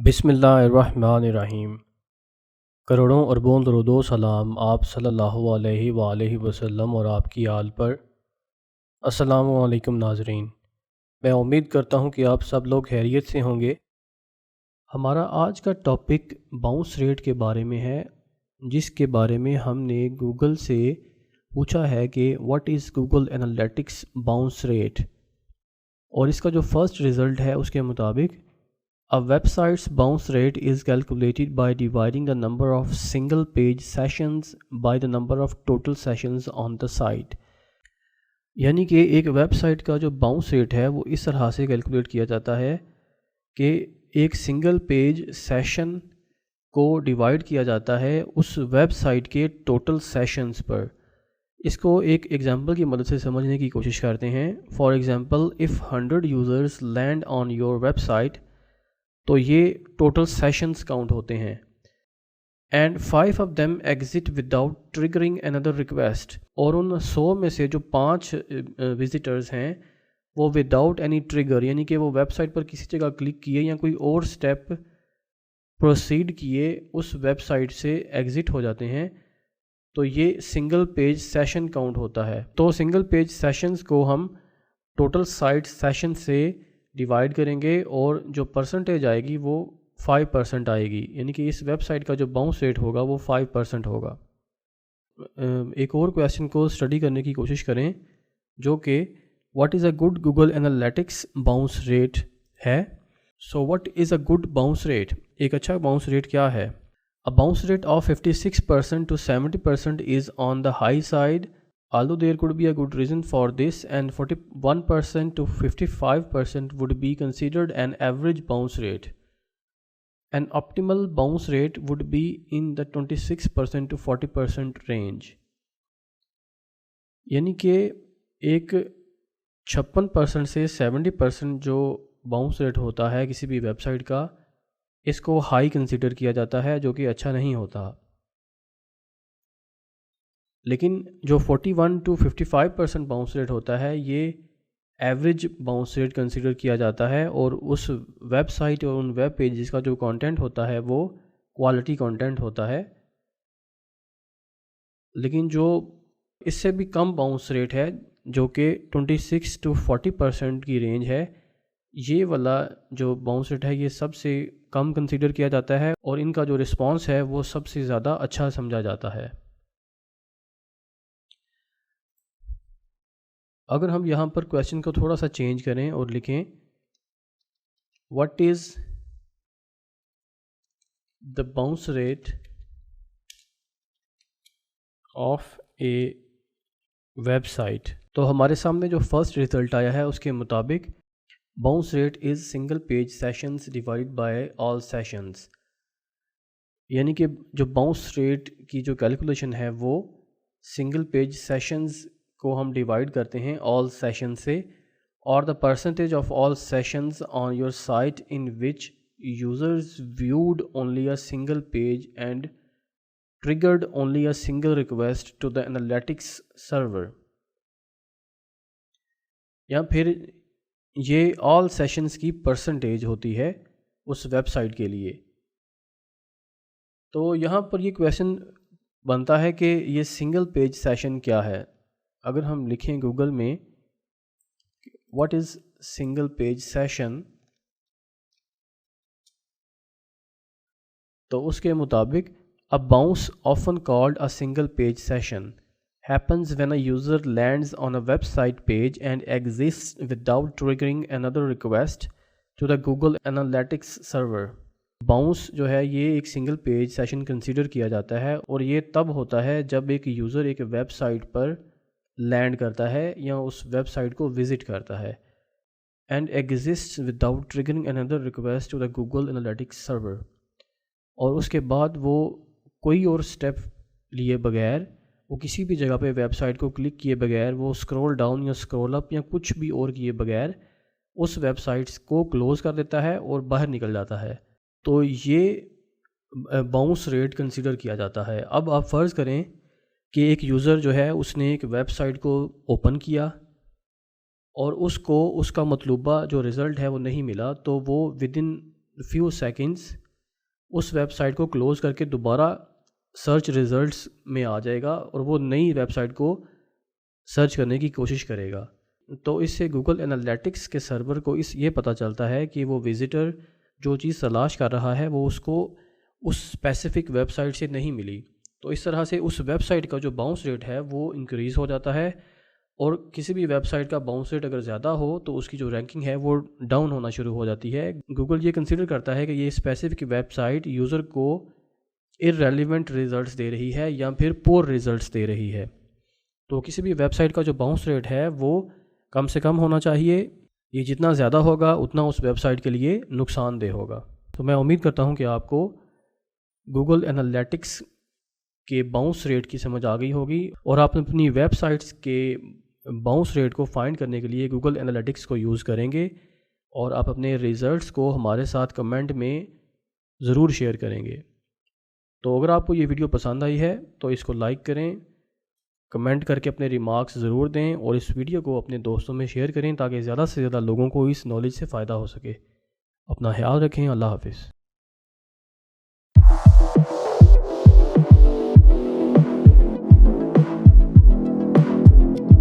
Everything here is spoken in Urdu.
بسم اللہ الرحمن الرحیم۔ کروڑوں اربوں درود و سلام آپ صلی اللہ علیہ وآلہ وسلم اور آپ کی آل پر۔ السلام علیکم ناظرین، میں امید کرتا ہوں کہ آپ سب لوگ خیریت سے ہوں گے۔ ہمارا آج کا ٹاپک باؤنس ریٹ کے بارے میں ہے، جس کے بارے میں ہم نے گوگل سے پوچھا ہے کہ what is Google Analytics bounce rate, اور اس کا جو فرسٹ رزلٹ ہے اس کے مطابق A website's bounce rate is calculated by dividing the number of single page sessions by the number of total sessions on the site۔ یعنی کہ ایک ویب سائٹ کا جو باؤنس ریٹ ہے وہ اس طرح سے کیلکولیٹ کیا جاتا ہے کہ ایک سنگل پیج سیشن کو ڈیوائڈ کیا جاتا ہے اس ویب سائٹ کے ٹوٹل سیشنز پر۔ اس کو ایک ایگزامپل کی مدد سے سمجھنے کی کوشش کرتے ہیں۔ For example, if 100 users land on your website، تو یہ ٹوٹل سیشنز کاؤنٹ ہوتے ہیں، and 5 of them exit without triggering another request، اور ان 100 میں سے جو 5 وزٹرز ہیں وہ وداؤٹ اینی ٹریگر، یعنی کہ وہ ویب سائٹ پر کسی جگہ کلک کیے یا کوئی اور سٹیپ پروسیڈ کیے اس ویب سائٹ سے ایگزٹ ہو جاتے ہیں، تو یہ سنگل پیج سیشن کاؤنٹ ہوتا ہے۔ تو سنگل پیج سیشنز کو ہم ٹوٹل سائٹ سیشن سے ڈیوائڈ کریں گے، اور جو پرسنٹیج آئے گی وہ 5% آئے گی، یعنی کہ اس ویب سائٹ کا جو باؤنس ریٹ ہوگا وہ 5% ہوگا۔ ایک اور کویسچن کو اسٹڈی کرنے کی کوشش کریں جو کہ what is a good Google Analytics bounce rate ہے۔ So what is a good bounce rate, ایک اچھا باؤنس ریٹ کیا ہے؟ A bounce rate of 56% to 70% is on the high side, although there could be a good reason for this, and 41% to 55% would be considered an average bounce rate. An optimal bounce rate would be in the 26% to 40% range. یعنی کہ ایک 56% سے 70% جو باؤنس ریٹ ہوتا ہے کسی بھی ویب سائٹ کا، اس کو ہائی کنسیڈر کیا جاتا ہے، جو کہ اچھا نہیں ہوتا۔ لیکن جو 41 to 55% باؤنس ریٹ ہوتا ہے یہ ایوریج باؤنس ریٹ کنسیڈر کیا جاتا ہے، اور اس ویب سائٹ اور ان ویب پیجز کا جو کانٹینٹ ہوتا ہے وہ کوالٹی کانٹینٹ ہوتا ہے۔ لیکن جو اس سے بھی کم باؤنس ریٹ ہے جو کہ 26 to 40% کی رینج ہے، یہ والا جو باؤنس ریٹ ہے یہ سب سے کم کنسیڈر کیا جاتا ہے، اور ان کا جو رسپانس ہے وہ سب سے زیادہ اچھا سمجھا جاتا ہے۔ اگر ہم یہاں پر کویسچن کو تھوڑا سا چینج کریں اور لکھیں what is the bounce rate of a ویب سائٹ، تو ہمارے سامنے جو فرسٹ رزلٹ آیا ہے اس کے مطابق bounce rate is single page sessions divide by all sessions, یعنی کہ جو باؤنس ریٹ کی جو کیلکولیشن ہے وہ سنگل پیج سیشنز کو ہم ڈیوائڈ کرتے ہیں آل سیشن سے، اور the percentage of all sessions on your site in which users viewed only a single page and triggered only a single request to the analytics server, یا پھر یہ آل سیشنز کی پرسنٹیج ہوتی ہے اس ویب سائٹ کے لیے۔ تو یہاں پر یہ کویسچن بنتا ہے کہ یہ سنگل پیج سیشن کیا ہے۔ اگر ہم لکھیں گوگل میں what is single page session, تو اس کے مطابق a bounce often called a single page session happens when a user lands on a website page and exists without triggering another request to the Google Analytics server۔ Bounce جو ہے یہ ایک سنگل پیج سیشن کنسیڈر کیا جاتا ہے، اور یہ تب ہوتا ہے جب ایک یوزر ایک ویب سائٹ پر لینڈ کرتا ہے یا اس ویب سائٹ کو وزٹ کرتا ہے، and exists without triggering another request to the Google Analytics server، اور اس کے بعد وہ کوئی اور سٹیپ لیے بغیر، وہ کسی بھی جگہ پہ ویب سائٹ کو کلک کیے بغیر، وہ اسکرول ڈاؤن یا اسکرول اپ یا کچھ بھی اور کیے بغیر اس ویب سائٹس کو کلوز کر دیتا ہے اور باہر نکل جاتا ہے، تو یہ باؤنس ریٹ کنسیڈر کیا جاتا ہے۔ اب آپ فرض کریں کہ ایک یوزر جو ہے اس نے ایک ویب سائٹ کو اوپن کیا اور اس کو اس کا مطلوبہ جو رزلٹ ہے وہ نہیں ملا، تو وہ ودن few seconds اس ویب سائٹ کو کلوز کر کے دوبارہ سرچ ریزلٹس میں آ جائے گا اور وہ نئی ویب سائٹ کو سرچ کرنے کی کوشش کرے گا. تو اس سے گوگل انالیٹکس کے سرور کو یہ پتہ چلتا ہے کہ وہ وزٹر جو چیز تلاش کر رہا ہے وہ اس کو اس اسپیسیفک ویب سائٹ سے نہیں ملی. تو اس طرح سے اس ویب سائٹ کا جو باؤنس ریٹ ہے وہ انکریز ہو جاتا ہے، اور کسی بھی ویب سائٹ کا باؤنس ریٹ اگر زیادہ ہو تو اس کی جو رینکنگ ہے وہ ڈاؤن ہونا شروع ہو جاتی ہے. گوگل یہ کنسیڈر کرتا ہے کہ یہ اسپیسیفک ویب سائٹ یوزر کو irrelevant ریزلٹس دے رہی ہے یا پھر پور ریزلٹس دے رہی ہے. تو کسی بھی ویب سائٹ کا جو باؤنس ریٹ ہے وہ کم سے کم ہونا چاہیے. یہ جتنا زیادہ ہوگا اتنا اس ویب سائٹ کے لیے نقصان دہ ہوگا. تو میں امید کرتا ہوں کہ آپ کو گوگل انالیٹکس کے باؤنس ریٹ کی سمجھ آ گئی ہوگی، اور آپ اپنی ویب سائٹس کے باؤنس ریٹ کو فائنڈ کرنے کے لیے گوگل انالیٹکس کو یوز کریں گے، اور آپ اپنے ریزلٹس کو ہمارے ساتھ کمنٹ میں ضرور شیئر کریں گے. تو اگر آپ کو یہ ویڈیو پسند آئی ہے تو اس کو لائک کریں، کمنٹ کر کے اپنے ریمارکس ضرور دیں، اور اس ویڈیو کو اپنے دوستوں میں شیئر کریں تاکہ زیادہ سے زیادہ لوگوں کو اس نالج سے فائدہ ہو سکے. اپنا خیال رکھیں. اللہ حافظ.